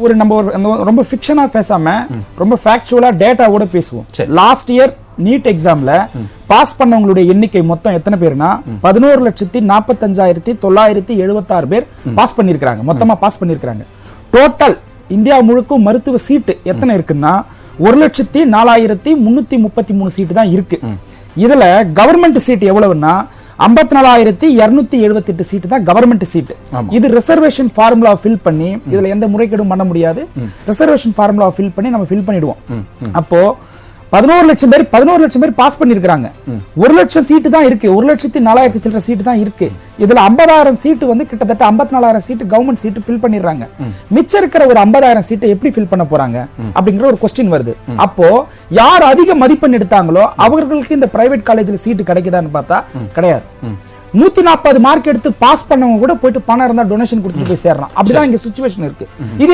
ஒரு நம்ம ரொம்ப ஃபிக்ஷனா பேசாம ரொம்ப ஃபேக்சுவலா டேட்டாவோட பேசுவோம். லாஸ்ட் இயர் நீட் எக்ஸாம்ல பாஸ் பண்ணவங்களுடைய எண்ணிக்கை மொத்தம் எத்தனை பேர்னா 11,45,976 பேர் பாஸ் பண்ணிருக்காங்க. மொத்தமா பாஸ் பண்ணிருக்காங்க. டோட்டல் இந்தியா முழுக்க மருத்துவ சீட்டு எத்தனை இருக்குன்னா 1,04,333 சீட்டு தான் இருக்கு. இதுல கவர்மெண்ட் சீட் எவ்வளவுன்னா 54,278 சீட்டு தான் கவர்மெண்ட் சீட். இது ரிசர்வேஷன் ஃபார்முலா ஃபில் பண்ணி இதுல எந்த முறைகேடும் பண்ண முடியாது. ரிசர்வேஷன் ஃபார்முலா ஃபில் பண்ணி நம்ம ஃபில் பண்ணிடுவோம். அப்போ 11 லட்சம் பேர் பாஸ் பண்ணிருக்காங்க. 1 லட்சம் சீட்டு தான் இருக்கு. 1,04,000 சில்லற சீட்டு தான் இருக்கு. இதுல 50,000 சீட்டு வந்து கிட்டத்தட்ட 54,000 சீட்டு கவர்மெண்ட் சீட்டு ஃபில் பண்ணிடுறாங்க. மிச்சம் இருக்கிற ஒரு 50,000 சீட்டை எப்படி ஃபில் பண்ண போறாங்க அப்படிங்கிற ஒரு கொஸ்டின் வருது. அப்போ யார் அதிக மதிப்பெண் எடுத்தாங்களோ அவர்களுக்கு இந்த பிரைவேட் காலேஜ்ல சீட்டு கிடைக்குதான்னு பார்த்தா கிடையாது. 140 மார்க் எடுத்து பாஸ் பண்ணவங்க கூட போயிட்டு பணம் இருந்தா டொனேஷன் கொடுத்துட்டு போய் சேர்றான். அப்படிதான் இங்க சிச்சுவேஷன் இருக்கு. இது